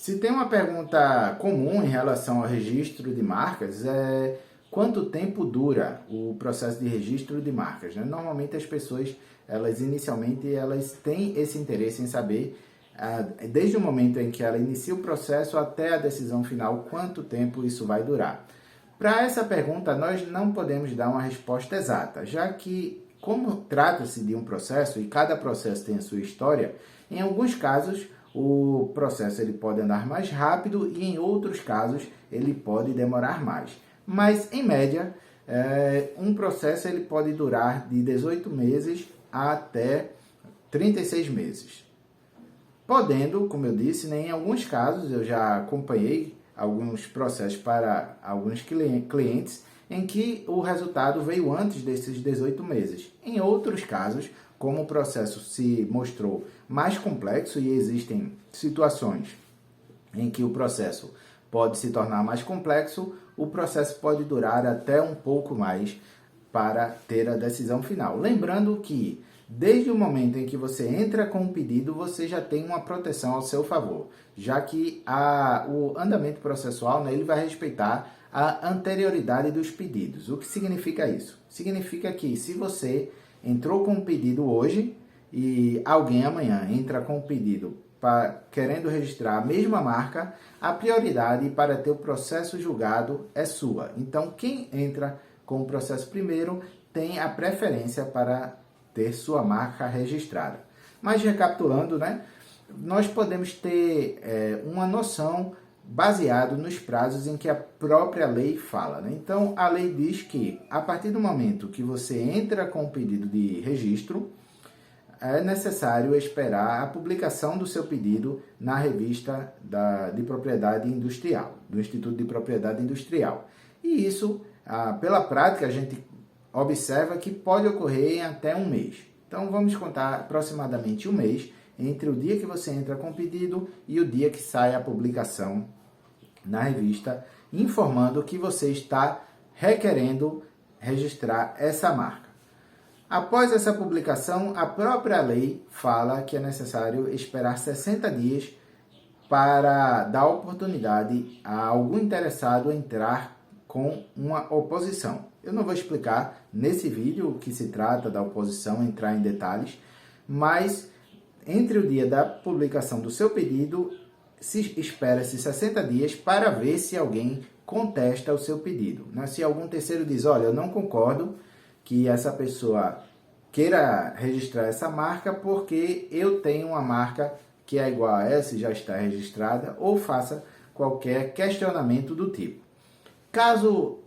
Se tem uma pergunta comum em relação ao registro de marcas, é quanto tempo dura o processo de registro de marcas, né? Normalmente as pessoas, inicialmente, elas têm esse interesse em saber, desde o momento em que ela inicia o processo até a decisão final, quanto tempo isso vai durar. Para essa pergunta, nós não podemos dar uma resposta exata, já que, como trata-se de um processo e cada processo tem a sua história, em alguns casos o processo ele pode andar mais rápido e em outros casos ele pode demorar mais. Mas, em média, um processo ele pode durar de 18 meses até 36 meses. Podendo, como eu disse, né, em alguns casos, eu já acompanhei alguns processos para alguns clientes em que o resultado veio antes desses 18 meses. Em outros casos, como o processo se mostrou mais complexo e existem situações em que o processo pode se tornar mais complexo, o processo pode durar até um pouco mais para ter a decisão final. Lembrando que, desde o momento em que você entra com o pedido, você já tem uma proteção ao seu favor, já que o andamento processual, né, ele vai respeitar a anterioridade dos pedidos. O que significa isso? Significa que se você entrou com um pedido hoje e alguém amanhã entra com um pedido querendo registrar a mesma marca, a prioridade para ter o processo julgado é sua. Então, quem entra com o processo primeiro tem a preferência para ter sua marca registrada. Mas recapitulando, né, nós podemos ter uma noção baseado nos prazos em que a própria lei fala, né? Então, a lei diz que, a partir do momento que você entra com o pedido de registro, é necessário esperar a publicação do seu pedido na revista de propriedade industrial, do Instituto de Propriedade Industrial. E isso, pela prática, a gente observa que pode ocorrer em até um mês. Então, vamos contar aproximadamente um mês entre o dia que você entra com o pedido e o dia que sai a publicação na revista, informando que você está requerendo registrar essa marca. Após essa publicação, a própria lei fala que é necessário esperar 60 dias para dar oportunidade a algum interessado entrar com uma oposição. Eu não vou explicar nesse vídeo o que se trata da oposição, entrar em detalhes, mas entre o dia da publicação do seu pedido, espera-se 60 dias para ver se alguém contesta o seu pedido. Se algum terceiro diz, olha, eu não concordo que essa pessoa queira registrar essa marca porque eu tenho uma marca que é igual a essa e já está registrada, ou faça qualquer questionamento do tipo. Caso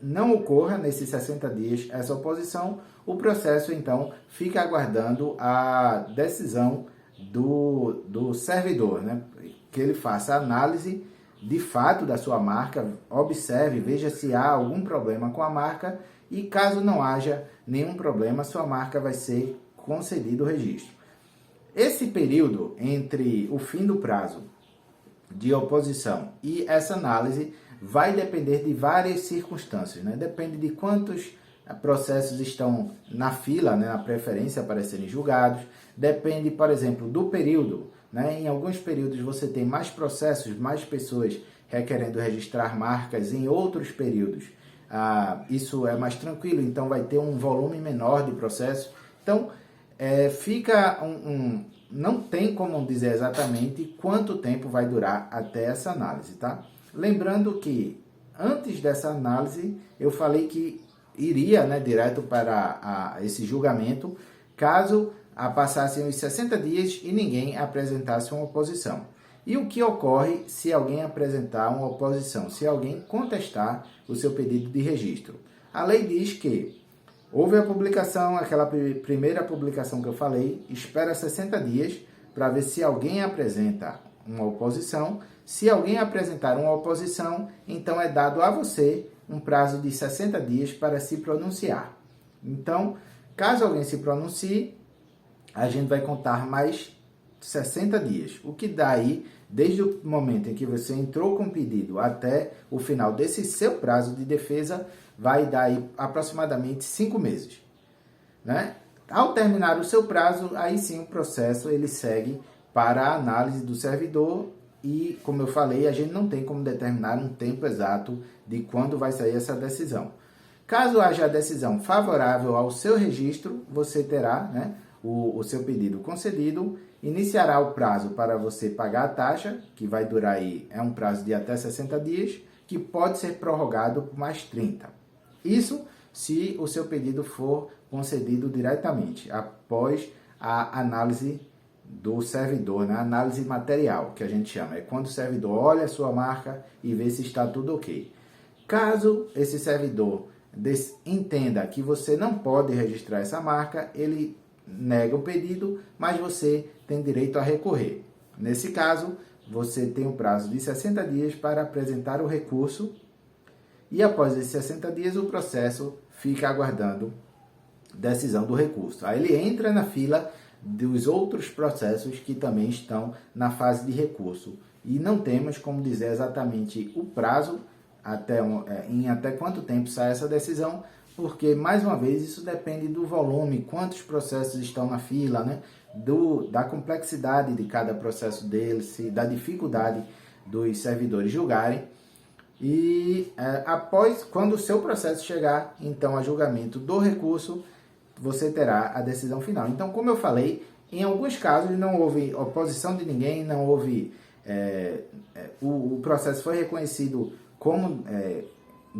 não ocorra nesses 60 dias essa oposição, o processo então fica aguardando a decisão do servidor, né? Que ele faça a análise de fato da sua marca, observe, veja se há algum problema com a marca e caso não haja nenhum problema, sua marca vai ser concedido o registro. Esse período entre o fim do prazo de oposição e essa análise vai depender de várias circunstâncias, né? Depende de quantos processos estão na fila, né, na preferência para serem julgados. Depende, por exemplo, do período, né? Em alguns períodos você tem mais processos, mais pessoas requerendo registrar marcas. Em outros períodos isso é mais tranquilo, então vai ter um volume menor de processos. Então, não tem como dizer exatamente quanto tempo vai durar até essa análise, tá? Lembrando que, antes dessa análise, eu falei que iria, né, direto para esse julgamento, caso passassem os 60 dias e ninguém apresentasse uma oposição. E o que ocorre se alguém apresentar uma oposição, se alguém contestar o seu pedido de registro? A lei diz que houve a publicação, aquela primeira publicação que eu falei, espera 60 dias para ver se alguém apresenta uma oposição. Se alguém apresentar uma oposição, então é dado a você um prazo de 60 dias para se pronunciar. Então, caso alguém se pronuncie, a gente vai contar mais 60 dias. O que dá aí, desde o momento em que você entrou com o pedido até o final desse seu prazo de defesa, vai dar aí aproximadamente 5 meses, né? Ao terminar o seu prazo, aí sim o processo ele segue para a análise do servidor e, como eu falei, a gente não tem como determinar um tempo exato de quando vai sair essa decisão. Caso haja a decisão favorável ao seu registro, você terá, né, o seu pedido concedido, iniciará o prazo para você pagar a taxa, que vai durar aí, é um prazo de até 60 dias, que pode ser prorrogado por mais 30. Isso se o seu pedido for concedido diretamente, após a análise do servidor, né? Análise material, que a gente chama. É quando o servidor olha a sua marca e vê se está tudo ok. Caso esse servidor entenda que você não pode registrar essa marca, ele nega o pedido, mas você tem direito a recorrer. Nesse caso, você tem um prazo de 60 dias para apresentar o recurso e após esses 60 dias o processo fica aguardando decisão do recurso. Aí ele entra na fila dos outros processos que também estão na fase de recurso. E não temos como dizer exatamente o prazo, em até quanto tempo sai essa decisão, porque, mais uma vez, isso depende do volume, quantos processos estão na fila, né? Da complexidade de cada processo deles, da dificuldade dos servidores julgarem. E após, quando o seu processo chegar, então, a julgamento do recurso, você terá a decisão final. Então, como eu falei, em alguns casos não houve oposição de ninguém, não houve... o processo foi reconhecido como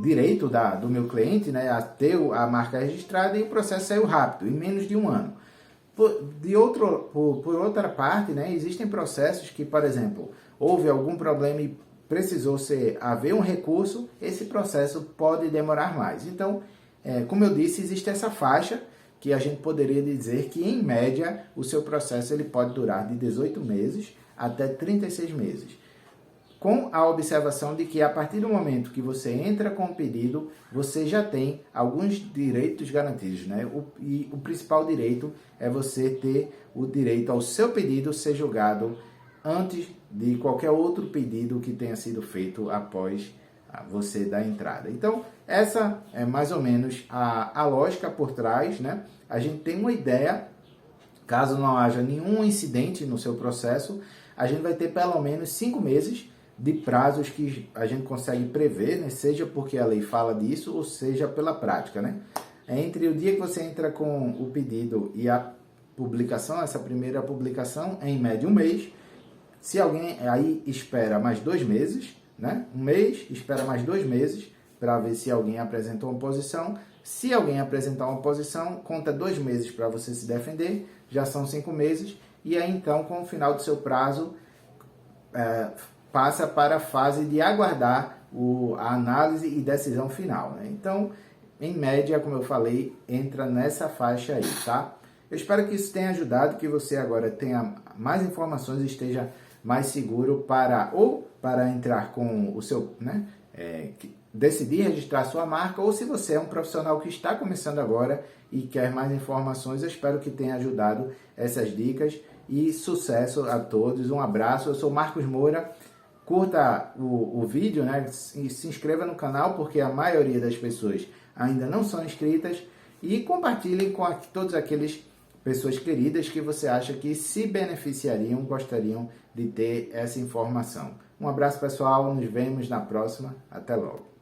direito do meu cliente, né, a ter a marca registrada, e o processo saiu rápido, em menos de um ano. Por outra parte, né, existem processos que, por exemplo, houve algum problema e precisou haver um recurso, esse processo pode demorar mais. Então, como eu disse, existe essa faixa que a gente poderia dizer que, em média, o seu processo ele pode durar de 18 meses até 36 meses. Com a observação de que, a partir do momento que você entra com o pedido, você já tem alguns direitos garantidos, né? E o principal direito é você ter o direito ao seu pedido ser julgado antes de qualquer outro pedido que tenha sido feito após você dar entrada. Então, essa é mais ou menos a lógica por trás, né? A gente tem uma ideia, caso não haja nenhum incidente no seu processo, a gente vai ter pelo menos 5 meses de prazos que a gente consegue prever, né? Seja porque a lei fala disso, ou seja pela prática, né? Entre o dia que você entra com o pedido e a publicação, essa primeira publicação, é em média um mês. Se alguém aí espera mais 2 meses, né? Um mês, espera mais 2 meses para ver se alguém apresentou uma oposição. Se alguém apresentar uma oposição, conta 2 meses para você se defender, já são 5 meses. E aí então, com o final do seu prazo, passa para a fase de aguardar a análise e decisão final, né? Então, em média, como eu falei, entra nessa faixa aí, tá? Eu espero que isso tenha ajudado, que você agora tenha mais informações e esteja mais seguro para entrar com o seu, né? Decidir registrar sua marca, ou se você é um profissional que está começando agora e quer mais informações, eu espero que tenha ajudado essas dicas e sucesso a todos. Um abraço, eu sou Marcos Moura. Curta o vídeo, né? E se inscreva no canal, porque a maioria das pessoas ainda não são inscritas, e compartilhem com todas aquelas pessoas queridas que você acha que se beneficiariam, gostariam de ter essa informação. Um abraço, pessoal, nos vemos na próxima, até logo.